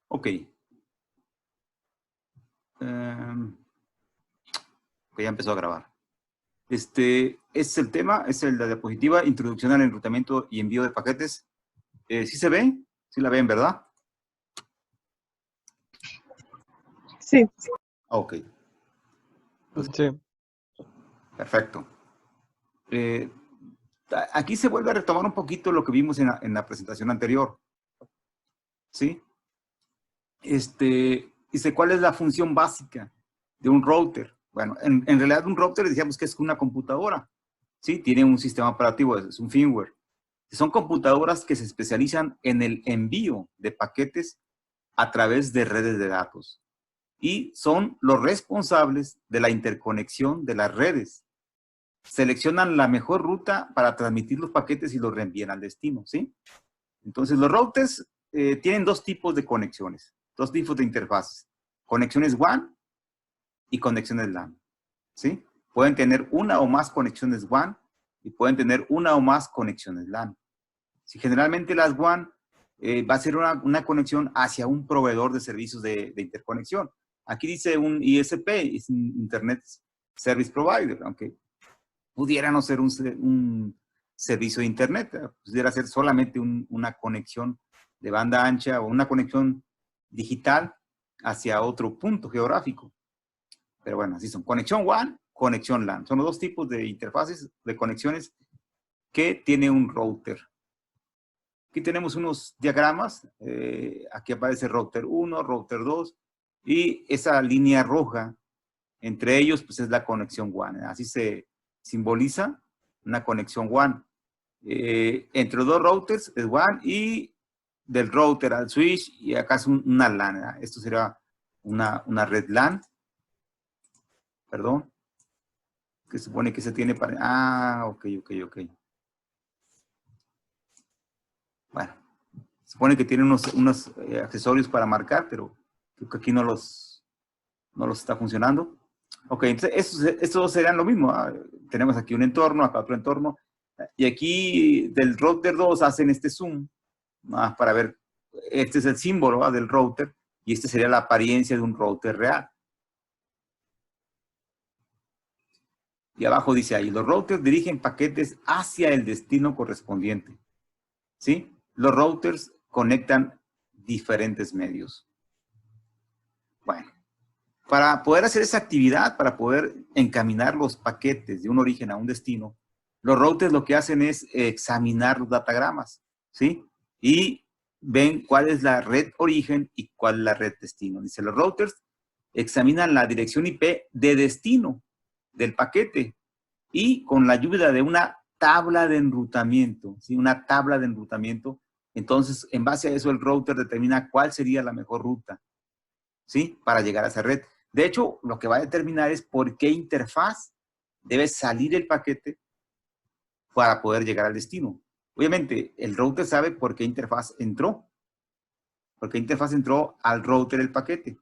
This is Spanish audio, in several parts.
Ok. Ok, ya empezó a grabar. Este es el tema, es la diapositiva, introducción al enrutamiento y envío de paquetes. ¿Sí se ve? Sí la ven, ¿verdad? Sí. Ok. Sí. Perfecto. Aquí se vuelve a retomar un poquito lo que vimos en la presentación anterior. ¿Sí? Dice, ¿cuál es la función básica de un router? Bueno, en realidad un router decíamos que es una computadora. ¿Sí? Tiene un sistema operativo, es un firmware. Son computadoras que se especializan en el envío de paquetes a través de redes de datos. Y son los responsables de la interconexión de las redes. Seleccionan la mejor ruta para transmitir los paquetes y los reenvían al destino, ¿sí? Entonces, los routers tienen dos tipos de conexiones, dos tipos de interfaces. Conexiones WAN y conexiones LAN, ¿sí? Pueden tener una o más conexiones WAN y pueden tener una o más conexiones LAN. Si generalmente las WAN va a ser una conexión hacia un proveedor de servicios de interconexión. Aquí dice un ISP, es un Internet Service Provider, aunque pudiera no ser un servicio de Internet, pudiera ser solamente una conexión de banda ancha o una conexión digital hacia otro punto geográfico. Pero bueno, así son. Conexión WAN, conexión LAN. Son los dos tipos de interfaces, de conexiones que tiene un router. Aquí tenemos unos diagramas. Aquí aparece router 1, router 2. Y esa línea roja, entre ellos, pues es la conexión WAN. Así se simboliza una conexión WAN. Entre dos routers es WAN y del router al switch y acá es una LAN. Esto sería una red LAN. Perdón. Que supone que se tiene para... Ah, ok. Bueno. Se supone que tiene unos accesorios para marcar, pero creo que aquí no los está funcionando. Ok, entonces estos dos serían lo mismo. Tenemos aquí un entorno, acá otro entorno. Y aquí del router 2 hacen este zoom, más para ver, este es el símbolo del router y este sería la apariencia de un router real. Y abajo dice ahí, los routers dirigen paquetes hacia el destino correspondiente. ¿Sí? Los routers conectan diferentes medios. Bueno, para poder hacer esa actividad, para poder encaminar los paquetes de un origen a un destino, los routers lo que hacen es examinar los datagramas, ¿sí? Y ven cuál es la red origen y cuál es la red destino. Dice, los routers examinan la dirección IP de destino del paquete y con la ayuda de una tabla de enrutamiento, ¿sí? Una tabla de enrutamiento. Entonces, en base a eso, el router determina cuál sería la mejor ruta, ¿sí? Para llegar a esa red. De hecho, lo que va a determinar es por qué interfaz debe salir el paquete para poder llegar al destino. Obviamente, el router sabe por qué interfaz entró. Por qué interfaz entró al router el paquete.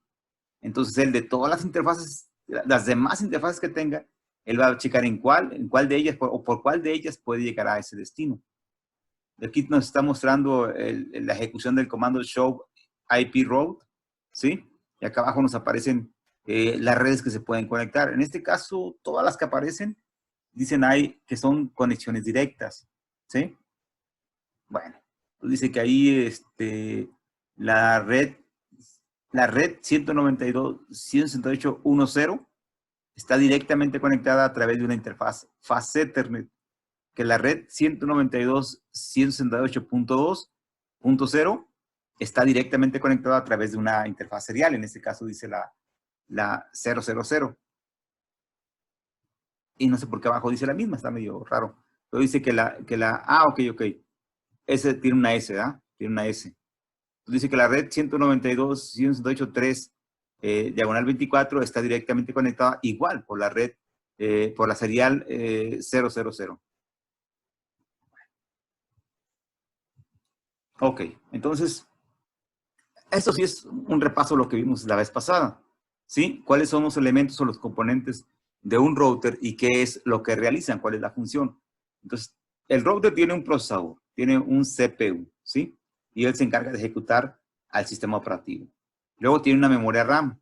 Entonces, él de todas las interfaces, las demás interfaces que tenga, él va a checar en cuál de ellas, o por cuál de ellas puede llegar a ese destino. Aquí nos está mostrando la ejecución del comando show IP route, ¿sí? Y acá abajo nos aparecen las redes que se pueden conectar. En este caso, todas las que aparecen dicen ahí que son conexiones directas, ¿sí? Bueno, pues dice que ahí la red 192.168.1.0 está directamente conectada a través de una interfaz Fast Ethernet, que la red 192.168.2.0 está directamente conectada a través de una interfaz serial. En este caso dice la 000. Y no sé por qué abajo dice la misma, está medio raro. Pero dice que ok. Ese tiene una S, ¿verdad? Tiene una S. Entonces dice que la red 192.168.3 diagonal 24 está directamente conectada igual por la red, por la serial 000. Ok, entonces, esto sí es un repaso de lo que vimos la vez pasada, ¿sí? ¿Cuáles son los elementos o los componentes de un router y qué es lo que realizan? ¿Cuál es la función? Entonces, el router tiene un procesador, tiene un CPU, ¿sí? Y él se encarga de ejecutar al sistema operativo. Luego tiene una memoria RAM.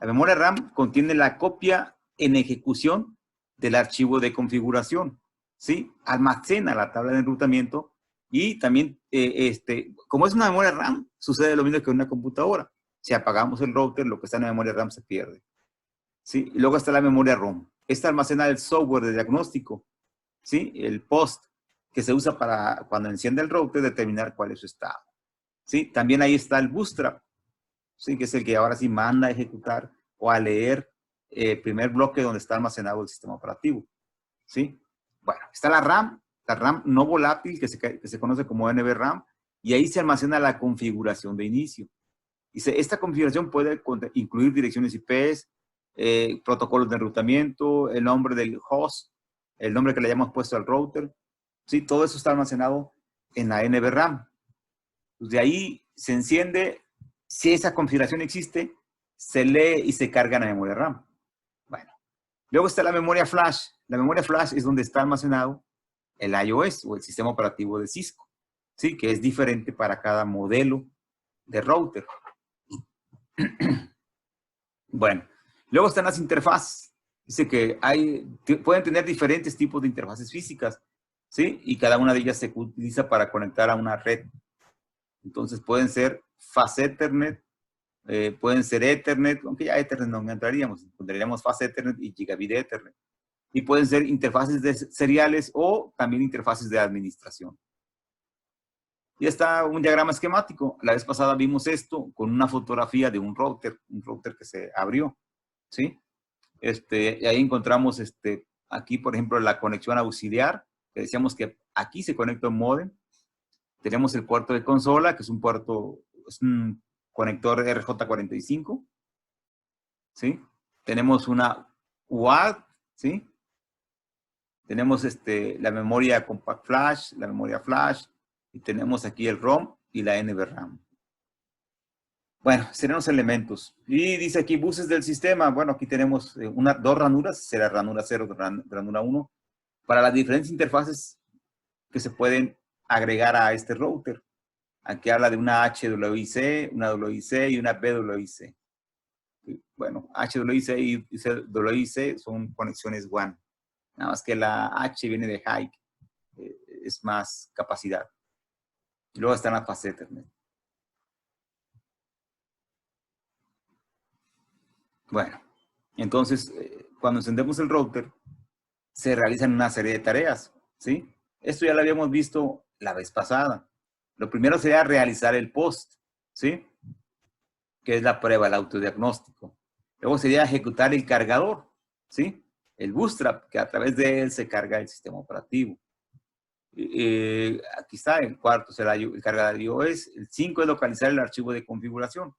La memoria RAM contiene la copia en ejecución del archivo de configuración, ¿sí? Almacena la tabla de enrutamiento y también, como es una memoria RAM, sucede lo mismo que en una computadora. Si apagamos el router, lo que está en la memoria RAM se pierde, ¿sí? Y luego está la memoria ROM. Esta almacena el software de diagnóstico, ¿sí? El POST, que se usa para, cuando enciende el router, determinar cuál es su estado, ¿sí? También ahí está el Bootstrap, ¿sí? Que es el que ahora sí manda a ejecutar o a leer el primer bloque donde está almacenado el sistema operativo, ¿sí? Bueno, está la RAM no volátil, que se conoce como NVRAM, y ahí se almacena la configuración de inicio. Dice, esta configuración puede incluir direcciones IPs, protocolos de enrutamiento, el nombre del host, el nombre que le hayamos puesto al router, ¿sí? Todo eso está almacenado en la NVRAM. Pues de ahí se enciende, si esa configuración existe, se lee y se carga en la memoria RAM. Bueno, luego está la memoria flash. La memoria flash es donde está almacenado el iOS o el sistema operativo de Cisco, ¿sí? Que es diferente para cada modelo de router. Bueno, luego están las interfaces. Dice que pueden tener diferentes tipos de interfaces físicas, ¿sí? Y cada una de ellas se utiliza para conectar a una red. Entonces pueden ser Fast Ethernet, pueden ser Ethernet, aunque ya Ethernet no entraríamos, pondríamos Fast Ethernet y Gigabit Ethernet. Y pueden ser interfaces seriales o también interfaces de administración. Y está un diagrama esquemático. La vez pasada vimos esto con una fotografía de un router que se abrió, ¿sí? Y ahí encontramos, aquí, por ejemplo, la conexión auxiliar, que decíamos que aquí se conecta un módem. Tenemos el puerto de consola, que es un conector RJ45, ¿sí? Tenemos una UART, ¿sí? Tenemos la memoria compact flash, la memoria flash, y tenemos aquí el ROM y la NVRAM. Bueno, serán los elementos. Y dice aquí buses del sistema. Bueno, aquí tenemos dos ranuras, será ranura 0, ranura 1, para las diferentes interfaces que se pueden agregar a este router. Aquí habla de una HWIC, una WIC y una BWIC. Bueno, HWIC y WIC son conexiones WAN. Nada más que la H viene de high, es más capacidad. Y luego están las Fast Ethernet. Bueno, entonces, cuando encendemos el router, se realizan una serie de tareas, ¿sí? Esto ya lo habíamos visto la vez pasada. Lo primero sería realizar el POST, ¿sí? Que es la prueba, el autodiagnóstico. Luego sería ejecutar el cargador, ¿sí? El Bootstrap, que a través de él se carga el sistema operativo. Aquí está, el cuarto será el cargador de iOS. El 5 es localizar el archivo de configuración.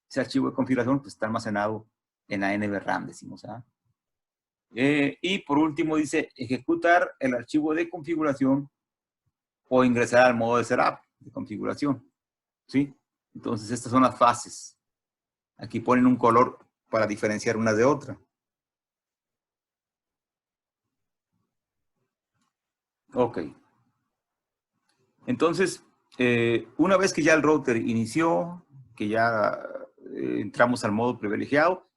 Ese archivo de configuración pues, está almacenado en la NVRAM, decimos, ¿ah? Y por último dice ejecutar el archivo de configuración o ingresar al modo de setup de configuración, ¿sí? Entonces estas son las fases. Aquí ponen un color para diferenciar una de otra. Ok. Entonces, una vez que ya el router inició, que ya entramos al modo privilegiado,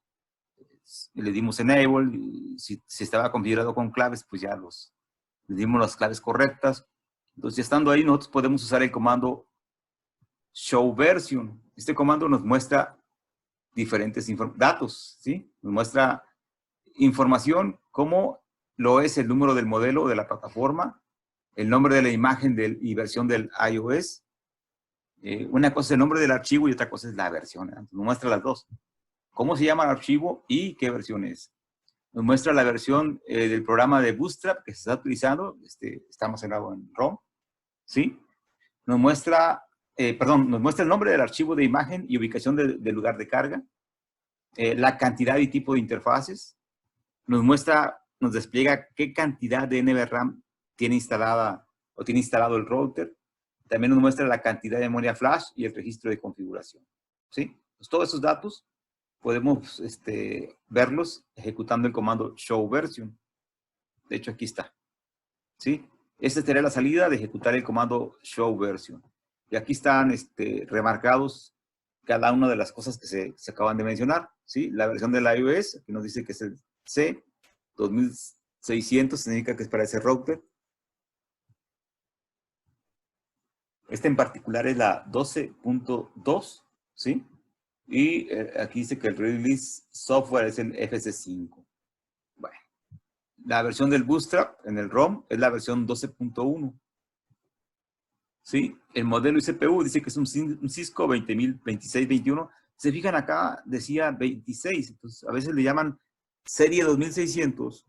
le dimos enable, y si estaba configurado con claves, pues ya le dimos las claves correctas. Entonces, estando ahí, nosotros podemos usar el comando show version. Este comando nos muestra diferentes datos, ¿sí? Nos muestra información como lo es el número del modelo de la plataforma, el nombre de la imagen y versión del iOS. Una cosa es el nombre del archivo y otra cosa es la versión. Nos muestra las dos. ¿Cómo se llama el archivo y qué versión es? Nos muestra la versión del programa de Bootstrap que se está utilizando. Está almacenado en ROM, ¿sí? Nos muestra, nos muestra el nombre del archivo de imagen y ubicación del lugar de carga, la cantidad y tipo de interfaces. Nos despliega qué cantidad de NVRAM tiene instalada o tiene instalado el router. También nos muestra la cantidad de memoria flash y el registro de configuración, ¿sí? Pues todos esos datos podemos verlos ejecutando el comando show version. De hecho, aquí está, ¿sí? Esta sería la salida de ejecutar el comando show version. Y aquí están remarcados cada una de las cosas que se acaban de mencionar, ¿sí? La versión de la iOS, aquí nos dice que es el C2600, significa que es para ese router. Esta en particular es la 12.2, ¿sí? Y aquí dice que el release software es el FC5. Bueno, la versión del Bootstrap en el ROM es la versión 12.1. ¿Sí? El modelo CPU dice que es un Cisco 20026-21. Se fijan acá, decía 26. Entonces, a veces le llaman serie 2600.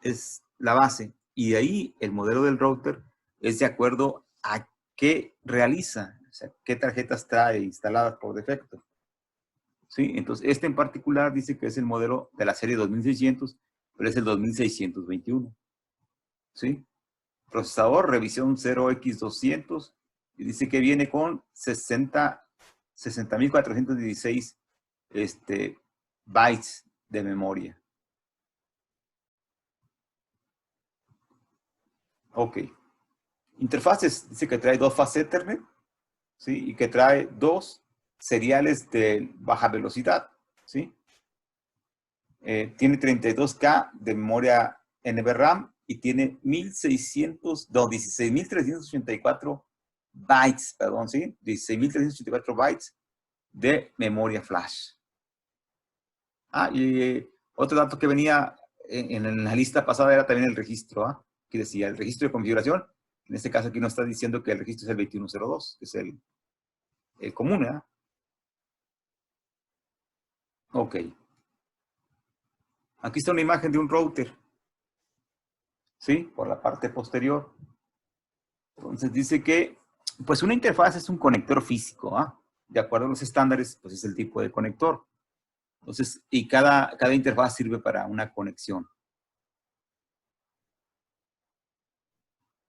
Es la base. Y de ahí el modelo del router es de acuerdo a qué realiza. O sea, qué tarjetas trae instaladas por defecto. ¿Sí? Entonces, este en particular dice que es el modelo de la serie 2600, pero es el 2621. ¿Sí? Procesador, revisión 0x200, y dice que viene con 60.416 bytes de memoria. Ok. Interfaces, dice que trae 2 fases Ethernet, ¿sí? Y que trae 2 seriales de baja velocidad, ¿sí? Tiene 32K de memoria NVRAM y tiene 16.384 bytes, perdón, ¿sí? 16.384 bytes de memoria flash. Ah, y otro dato que venía en la lista pasada era también el registro, ¿ah? Que decía el registro de configuración. En este caso aquí nos está diciendo que el registro es el 2102, que es el común, ¿ah? Ok. Aquí está una imagen de un router, ¿sí? Por la parte posterior. Entonces dice que, pues una interfaz es un conector físico, ¿ah? De acuerdo a los estándares, pues es el tipo de conector. Entonces, y cada interfaz sirve para una conexión.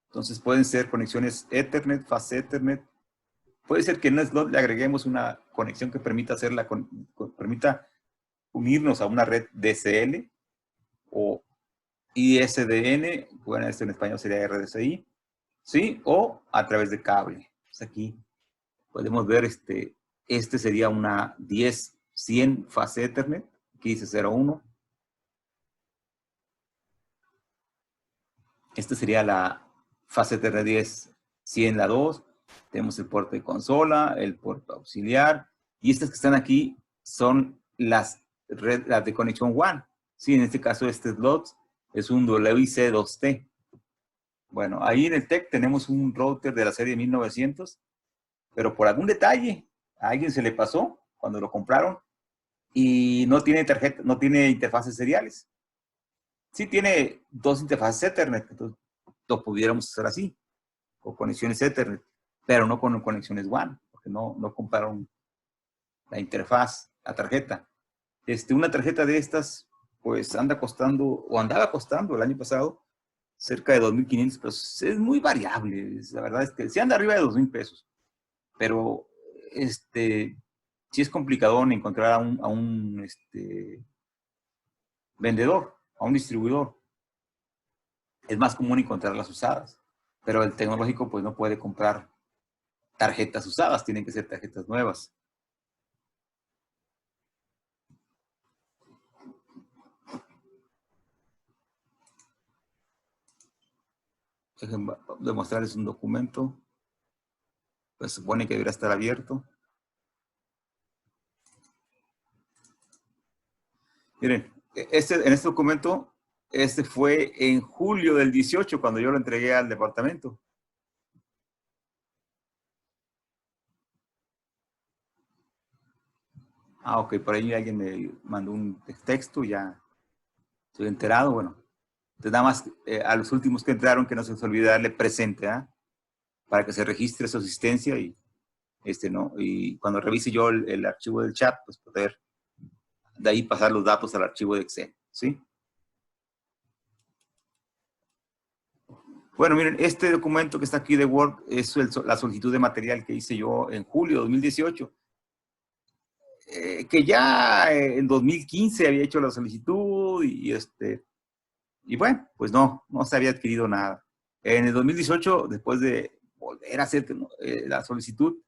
Entonces pueden ser conexiones Ethernet, Fast Ethernet. Puede ser que en un slot le agreguemos una conexión que permita permita unirnos a una red DSL o ISDN, bueno, esto en español sería RDCI, ¿sí? O a través de cable. Pues aquí podemos ver, este sería una 10-100 fase Ethernet, aquí dice 01. Esta sería la fase Ethernet 10-100, la 2. Tenemos el puerto de consola, el puerto auxiliar, y estas que están aquí son las de conexión WAN. Sí, en este caso este slot es un WIC2T. Bueno, ahí en el TEC tenemos un router de la serie 1900, pero por algún detalle a alguien se le pasó cuando lo compraron y no tiene tarjeta, no tiene interfaces seriales. Sí tiene 2 interfaces Ethernet, entonces lo pudiéramos hacer así, con conexiones Ethernet, pero no con conexiones WAN, porque no compraron la interfaz, la tarjeta. Una tarjeta de estas, pues anda costando, o andaba costando el año pasado, cerca de 2.500 pesos. Es muy variable, la verdad es que sí anda arriba de 2,000 pesos, pero sí es complicado encontrar a un vendedor, a un distribuidor. Es más común encontrarlas usadas, pero el tecnológico pues no puede comprar tarjetas usadas, tienen que ser tarjetas nuevas. Déjenme demostrarles un documento. Pues supone que debería estar abierto. Miren, en este documento, fue en julio del 18 cuando yo lo entregué al departamento. Ah, ok, por ahí alguien me mandó un texto, ya estoy enterado. Bueno, entonces nada más a los últimos que entraron, que no se les olvide darle presente, ¿ah? Para que se registre su asistencia y, ¿no? Y cuando revise yo el archivo del chat, pues poder de ahí pasar los datos al archivo de Excel, ¿sí? Bueno, miren, este documento que está aquí de Word es la solicitud de material que hice yo en julio de 2018. Que ya en 2015 había hecho la solicitud y bueno, pues no se había adquirido nada. En el 2018, después de volver a hacer la solicitud,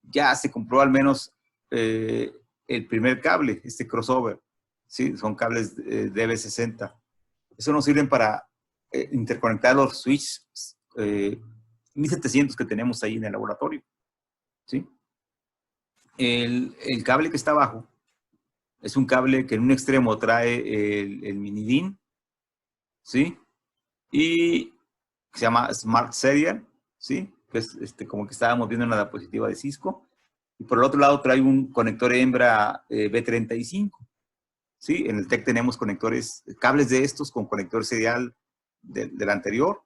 ya se compró al menos el primer cable, este crossover, ¿sí? Son cables DB60. Eso nos sirven para interconectar los switches 1700 que tenemos ahí en el laboratorio, ¿sí? El cable que está abajo es un cable que en un extremo trae el mini DIN, ¿sí? Y se llama Smart Serial, ¿sí? Que es como que estábamos viendo en la diapositiva de Cisco. Y por el otro lado trae un conector hembra B35, ¿sí? En el TEC tenemos conectores, cables de estos con conector serial del anterior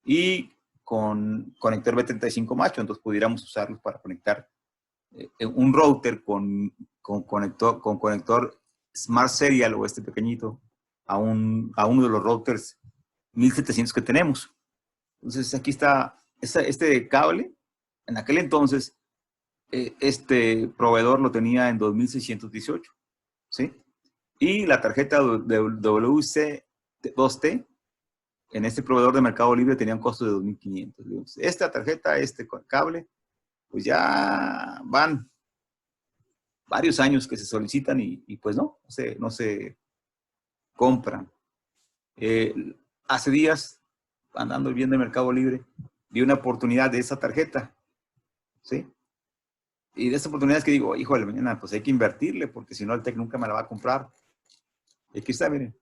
y con conector B35 macho, entonces pudiéramos usarlos para conectar un router con conector Smart Serial o este pequeñito a uno de los routers 1700 que tenemos. Entonces aquí está este cable. En aquel entonces este proveedor lo tenía en 2618, ¿sí? Y la tarjeta de WC2T en este proveedor de Mercado Libre tenía un costo de 2500. Esta tarjeta, este cable, pues ya van varios años que se solicitan y pues no se compran. Hace días, andando viendo el Mercado Libre, vi una oportunidad de esa tarjeta, ¿sí? Y de esa oportunidad es que digo, híjole, mañana pues hay que invertirle, porque si no el TEC nunca me la va a comprar. Y aquí está, miren,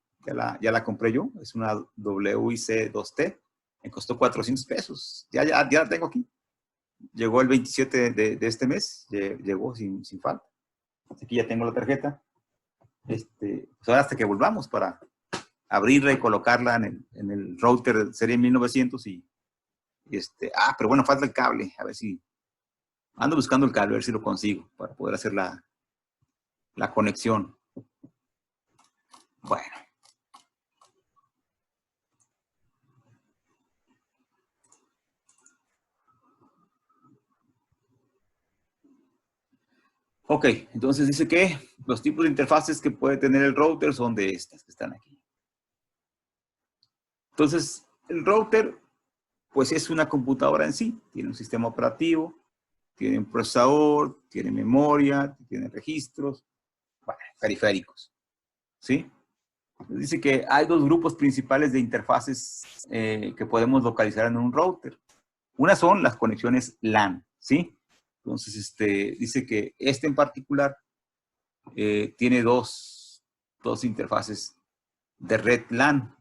ya la compré yo, es una WIC2T, me costó 400 pesos, ya la tengo aquí. Llegó el 27 de este mes, llegó sin falta. Aquí ya tengo la tarjeta. Pues ahora hasta que volvamos para abrirla y colocarla en el router serie 1900 pero bueno, falta el cable, a ver si, ando buscando el cable, a ver si lo consigo para poder hacer la conexión. Bueno. Ok, entonces dice que los tipos de interfaces que puede tener el router son de estas que están aquí. Entonces, el router, pues es una computadora en sí. Tiene un sistema operativo, tiene un procesador, tiene memoria, tiene registros, bueno, periféricos, ¿sí? Dice que hay dos grupos principales de interfaces que podemos localizar en un router. Una son las conexiones LAN, ¿sí? Entonces, dice que en particular tiene dos interfaces de red LAN.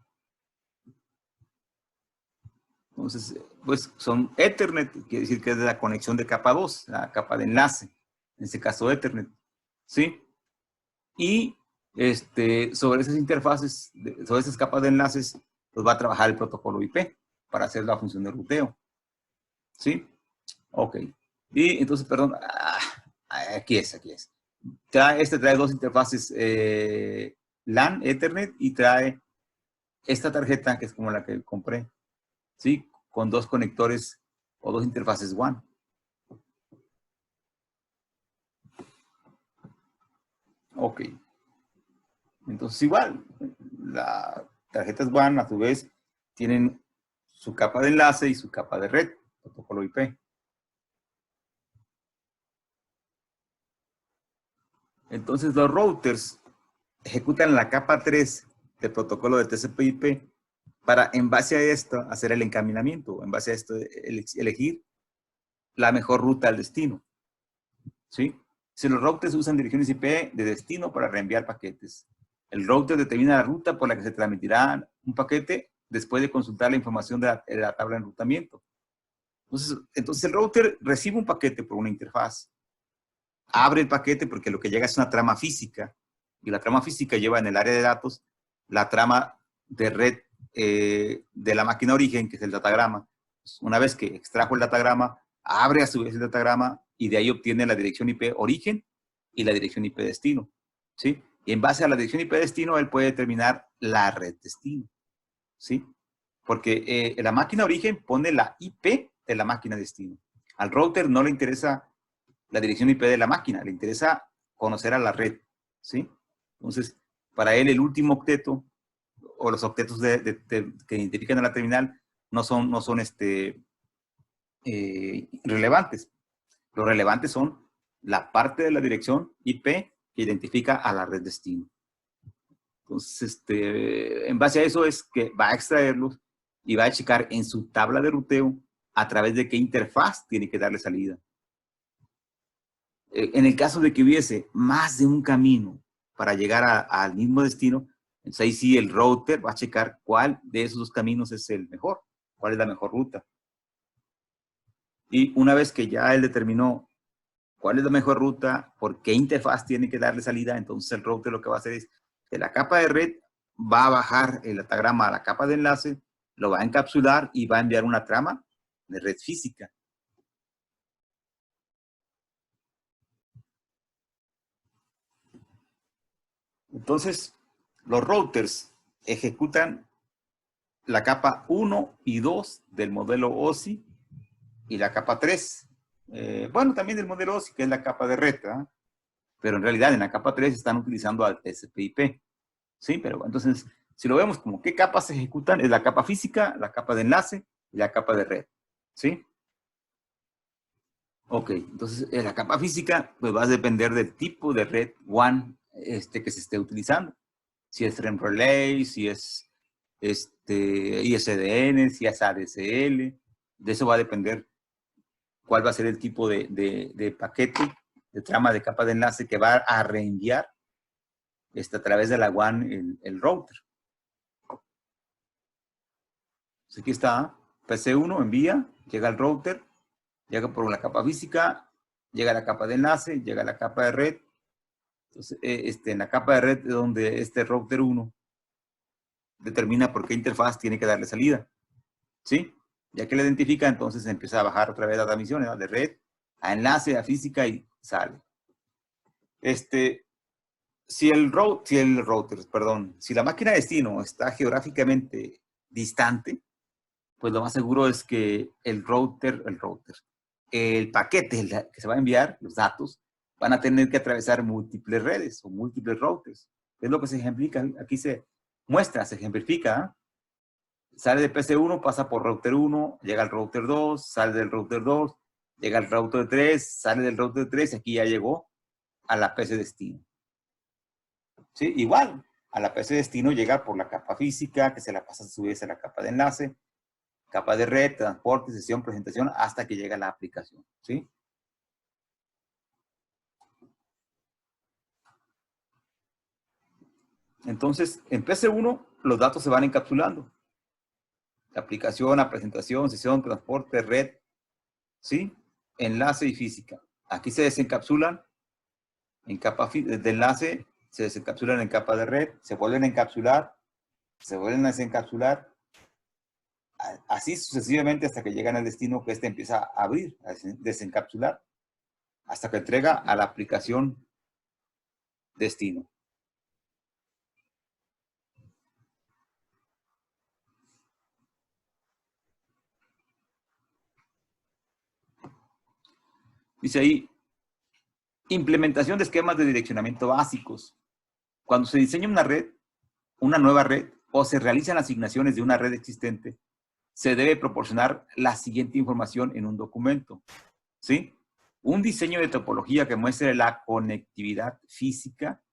Entonces, pues son Ethernet, quiere decir que es de la conexión de capa 2, la capa de enlace, en este caso Ethernet, ¿sí? Y sobre esas interfaces, sobre esas capas de enlaces, pues va a trabajar el protocolo IP para hacer la función de ruteo, ¿sí? Ok. Y entonces, perdón, aquí es. Trae dos interfaces LAN, Ethernet, y trae esta tarjeta, que es como la que compré, ¿sí? Con dos conectores o dos interfaces WAN. Ok. Entonces, igual, las tarjetas WAN, a su vez, tienen su capa de enlace y su capa de red, protocolo IP. Entonces, los routers ejecutan la capa 3 del protocolo de TCP/IP para, en base a esto, hacer el encaminamiento, en base a esto, elegir la mejor ruta al destino, ¿sí? Si los routers usan direcciones IP de destino para reenviar paquetes, el router determina la ruta por la que se transmitirá un paquete después de consultar la información de la tabla de enrutamiento. Entonces el router recibe un paquete por una interfaz, abre el paquete porque lo que llega es una trama física, y la trama física lleva en el área de datos la trama de red de la máquina origen, que es el datagrama. Una vez que extrajo el datagrama, abre a su vez el datagrama y de ahí obtiene la dirección IP origen y la dirección IP destino, ¿sí? Y en base a la dirección IP destino, él puede determinar la red destino, ¿sí? Porque la máquina origen pone la IP de la máquina destino. Al router no le interesa la dirección IP de la máquina, le interesa conocer a la red, ¿sí? Entonces, para él el último octeto o los octetos que identifican a la terminal no son relevantes. Lo relevante son la parte de la dirección IP que identifica a la red destino. Entonces, en base a eso es que va a extraerlos y va a checar en su tabla de ruteo a través de qué interfaz tiene que darle salida. En el caso de que hubiese más de un camino para llegar al mismo destino, entonces ahí sí el router va a checar cuál de esos dos caminos es el mejor, cuál es la mejor ruta. Y una vez que ya él determinó cuál es la mejor ruta, por qué interfaz tiene que darle salida, entonces el router lo que va a hacer es de la capa de red va a bajar el datagrama a la capa de enlace, lo va a encapsular y va a enviar una trama de red física. Entonces, los routers ejecutan la capa 1 y 2 del modelo OSI y la capa 3. Bueno, también del modelo OSI, que es la capa de red, ¿verdad? Pero en realidad en la capa 3 están utilizando al TCP/IP. Sí, pero entonces, si lo vemos como qué capas se ejecutan, es la capa física, la capa de enlace y la capa de red. ¿Sí? Ok, entonces en la capa física, pues va a depender del tipo de red WAN que se esté utilizando. Si es Trend Relay, si es ISDN, si es ADSL. De eso va a depender cuál va a ser el tipo de paquete, de trama de capa de enlace que va a reenviar a través de la WAN el router. Entonces aquí está, PC1 envía, llega al router, llega por la capa física, llega a la capa de enlace, llega a la capa de red. Entonces, en la capa de red es donde este router 1 determina por qué interfaz tiene que darle salida. ¿Sí? Ya que la identifica, entonces empieza a bajar otra vez las transmisiones, ¿no? De red a enlace, a física y sale. Si la máquina de destino está geográficamente distante, pues lo más seguro es que el paquete que se va a enviar, los datos, van a tener que atravesar múltiples redes o múltiples routers. Es lo que se ejemplifica, aquí se muestra, se ejemplifica. Sale de PC1, pasa por router 1, llega al router 2, sale del router 2, llega al router 3, sale del router 3, aquí ya llegó a la PC destino. ¿Sí? Igual, a la PC destino llega por la capa física, que se la pasa a su vez a la capa de enlace, capa de red, transporte, sesión, presentación, hasta que llega a la aplicación. ¿Sí? Entonces, en PC1, los datos se van encapsulando. La aplicación, la presentación, sesión, transporte, red, ¿sí? Enlace y física. Aquí se desencapsulan en capa de enlace, se desencapsulan en capa de red, se vuelven a encapsular, se vuelven a desencapsular, así sucesivamente hasta que llegan al destino que empieza a abrir, a desencapsular, hasta que entrega a la aplicación destino. Dice ahí, implementación de esquemas de direccionamiento básicos. Cuando se diseña una red, una nueva red, o se realizan asignaciones de una red existente, se debe proporcionar la siguiente información en un documento. ¿Sí? Un diseño de topología que muestre la conectividad física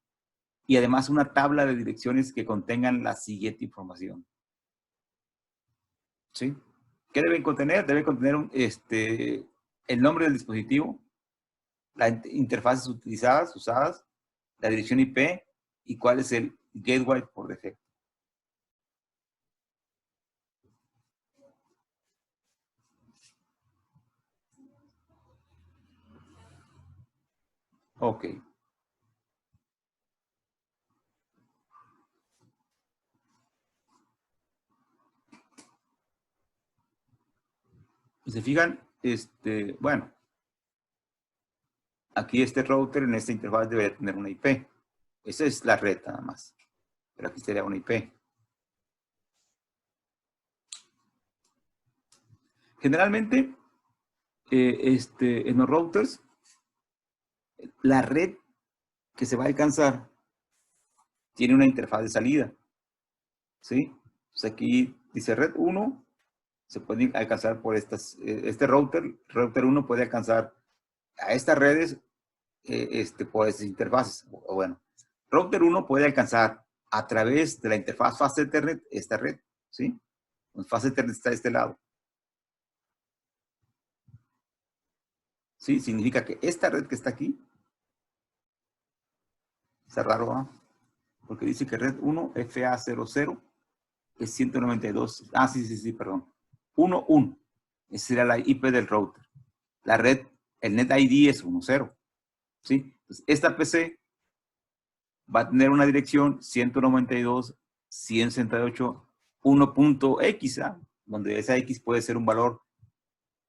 y además una tabla de direcciones que contengan la siguiente información. ¿Sí? ¿Qué deben contener? Deben contener el nombre del dispositivo, las interfaces usadas, la dirección IP y cuál es el gateway por defecto. Ok. Si se fijan, bueno, aquí este router en esta interfaz debe tener una IP. Esa es la red nada más. Pero aquí sería una IP. Generalmente, en los routers, la red que se va a alcanzar tiene una interfaz de salida. ¿Sí? Entonces aquí dice red 1, se puede alcanzar por este router 1 puede alcanzar a estas redes por estas interfaces. O bueno, router 1 puede alcanzar a través de la interfaz Fast Ethernet esta red, ¿sí? Fast Ethernet está de este lado. ¿Sí? Significa que esta red que está aquí, está raro, ¿ah? Porque dice que red 1 FA00 es 192. Ah, sí, perdón. 1.1. Esa sería la IP del router. La red, el net ID es 1.0. ¿Sí? Entonces, esta PC va a tener una dirección 192.168.1.x, ¿ah? Donde esa X puede ser un valor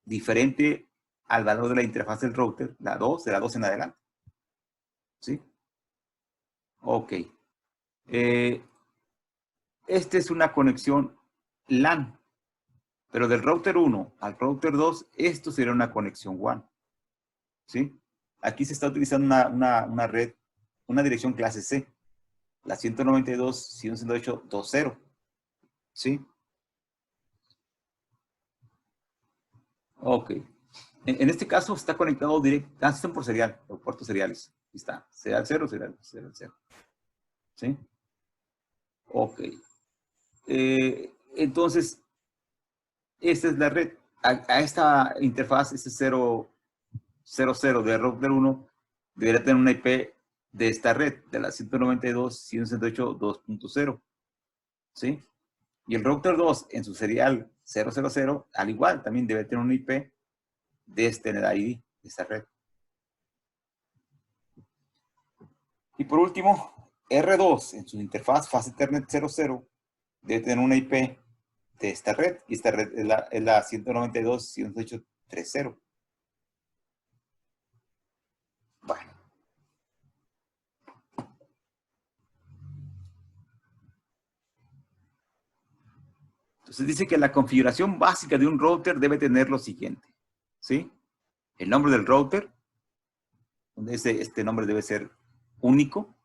diferente al valor de la interfaz del router, la 2, de la 2 en adelante. ¿Sí? Ok. Esta es una conexión LAN, pero del router 1 al router 2, esto sería una conexión WAN. ¿Sí? Aquí se está utilizando una red, una dirección clase C, la 192.168.2.0. ¿Sí? Ok. En este caso está conectado directo, están por serial, por puertos seriales. Aquí está, serial 0, serial 0. ¿Sí? Ok. Entonces, esta es la red. A esta interfaz, este 000 de router 1, debería tener una IP de esta red, de la 192.168.2.0. ¿Sí? Y el router 2, en su serial 000, al igual, también debe tener una IP de este NetID, de esta red. Y por último, R2, en su interfaz Fast Ethernet 00, debe tener una IP de esta red, y esta red es la 192.168.3.0. Bueno. Entonces dice que la configuración básica de un router debe tener lo siguiente, ¿sí? El nombre del router, donde este nombre debe ser único,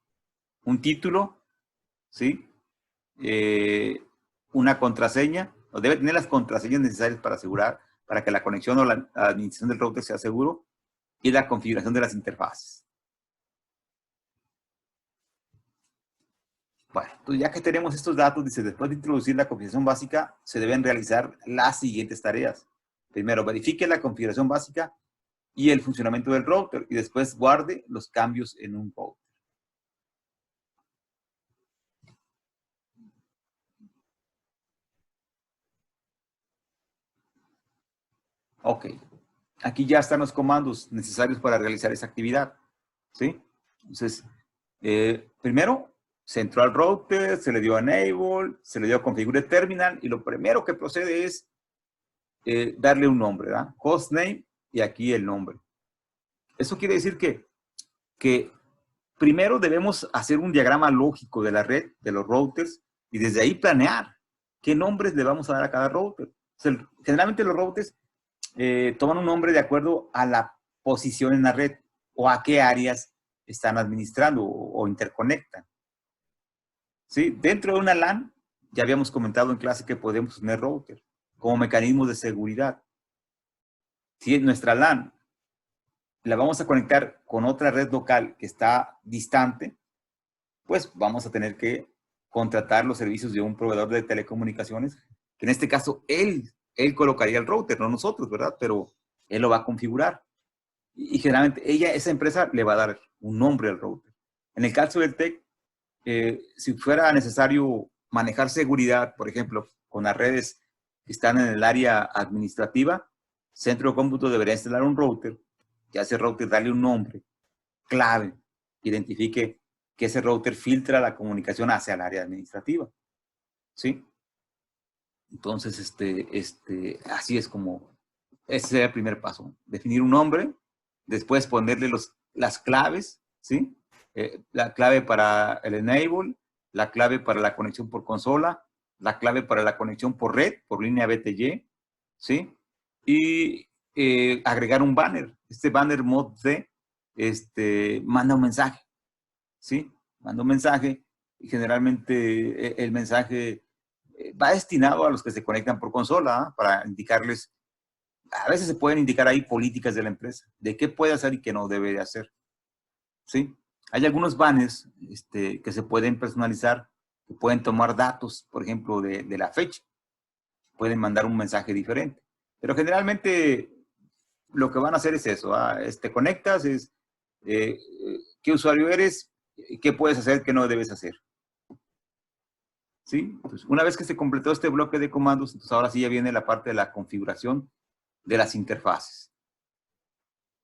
un título, ¿sí? Una contraseña, o debe tener las contraseñas necesarias para asegurar, para que la conexión o la administración del router sea seguro, y la configuración de las interfaces. Bueno, entonces ya que tenemos estos datos, dice, después de introducir la configuración básica, se deben realizar las siguientes tareas. Primero, verifique la configuración básica y el funcionamiento del router, y después guarde los cambios en un router. Ok. Aquí ya están los comandos necesarios para realizar esa actividad. ¿Sí? Entonces, primero, se entró al router, se le dio enable, se le dio configure terminal, y lo primero que procede es darle un nombre, ¿verdad? Hostname, y aquí el nombre. Eso quiere decir que primero debemos hacer un diagrama lógico de la red, de los routers, y desde ahí planear qué nombres le vamos a dar a cada router. O sea, generalmente los routers toman un nombre de acuerdo a la posición en la red o a qué áreas están administrando o interconectan. ¿Sí? Dentro de una LAN, ya habíamos comentado en clase que podemos tener router como mecanismo de seguridad. Si nuestra LAN la vamos a conectar con otra red local que está distante, pues vamos a tener que contratar los servicios de un proveedor de telecomunicaciones, que en este caso él colocaría el router, no nosotros, ¿verdad? Pero él lo va a configurar. Y generalmente esa empresa le va a dar un nombre al router. En el caso del TEC, si fuera necesario manejar seguridad, por ejemplo, con las redes que están en el área administrativa, centro de cómputo debería instalar un router, y a ese router darle un nombre clave, que identifique que ese router filtra la comunicación hacia el área administrativa. ¿Sí? Entonces, así es como, ese sería el primer paso. Definir un nombre, después ponerle las claves, ¿sí? La clave para el enable, la clave para la conexión por consola, la clave para la conexión por red, por línea BTY, ¿sí? Y agregar un banner. Este banner mod D manda un mensaje, ¿sí? Manda un mensaje y generalmente el mensaje va destinado a los que se conectan por consola, ¿eh? Para indicarles a veces se pueden indicar ahí políticas de la empresa, de qué puede hacer y qué no debe de hacer. ¿Sí? Hay algunos banners que se pueden personalizar, que pueden tomar datos, por ejemplo, de la fecha. Pueden mandar un mensaje diferente. Pero generalmente lo que van a hacer es eso. Te conectas, qué usuario eres, qué puedes hacer, qué no debes hacer. ¿Sí? Entonces, una vez que se completó este bloque de comandos, entonces ahora sí ya viene la parte de la configuración de las interfaces.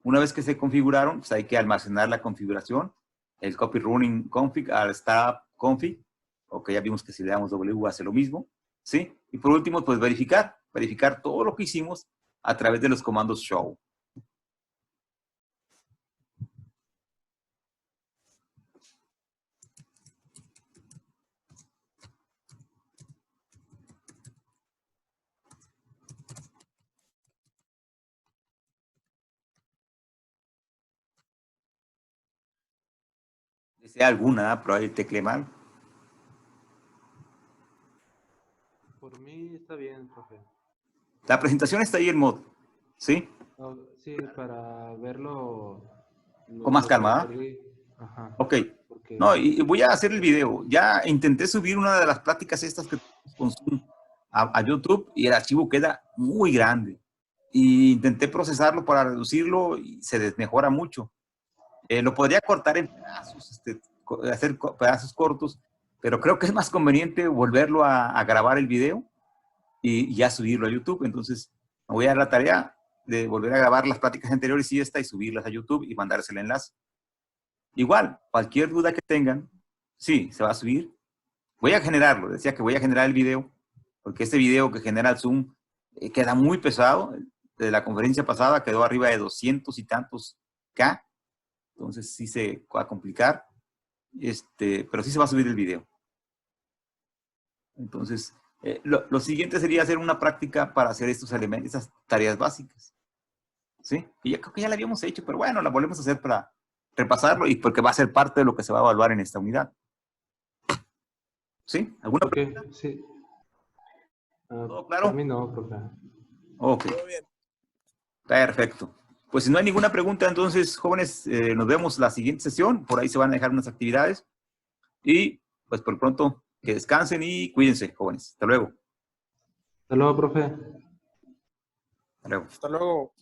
Una vez que se configuraron, pues hay que almacenar la configuración, el copy running config al startup config, o que ya vimos que si le damos W hace lo mismo, ¿sí? Y por último, pues verificar todo lo que hicimos a través de los comandos show. ¿Desea alguna? Pero ahí tecleé mal. Por mí está bien, profe. La presentación está ahí en mod, ¿sí? Oh, sí, para verlo Con más lo calma, ¿ah? perdí. Ajá. Ok. Porque No, y voy a hacer el video. Ya intenté subir una de las pláticas estas que con Zoom a YouTube y el archivo queda muy grande. Y intenté procesarlo para reducirlo y se desmejora mucho. Lo podría cortar en pedazos, hacer pedazos cortos, pero creo que es más conveniente volverlo a grabar el video y ya subirlo a YouTube. Entonces, me voy a dar la tarea de volver a grabar las pláticas anteriores y subirlas a YouTube y mandarles el enlace. Igual, cualquier duda que tengan, sí, se va a subir. Voy a generarlo, decía que voy a generar el video, porque este video que genera el Zoom queda muy pesado. De la conferencia pasada quedó arriba de 200 y tantos K, entonces sí se va a complicar, pero sí se va a subir el video. Entonces, lo siguiente sería hacer una práctica para hacer estos elementos, esas tareas básicas. ¿Sí? Y ya creo que ya la habíamos hecho, pero bueno, la volvemos a hacer para repasarlo y porque va a ser parte de lo que se va a evaluar en esta unidad. ¿Sí? ¿Alguna pregunta? sí. ¿Todo claro? Por mí no, profe. Ok. Todo bien. Perfecto. Pues si no hay ninguna pregunta, entonces, jóvenes, nos vemos la siguiente sesión. Por ahí se van a dejar unas actividades. Y, pues, por pronto, que descansen y cuídense, jóvenes. Hasta luego. Hasta luego, profe. Hasta luego. Hasta luego.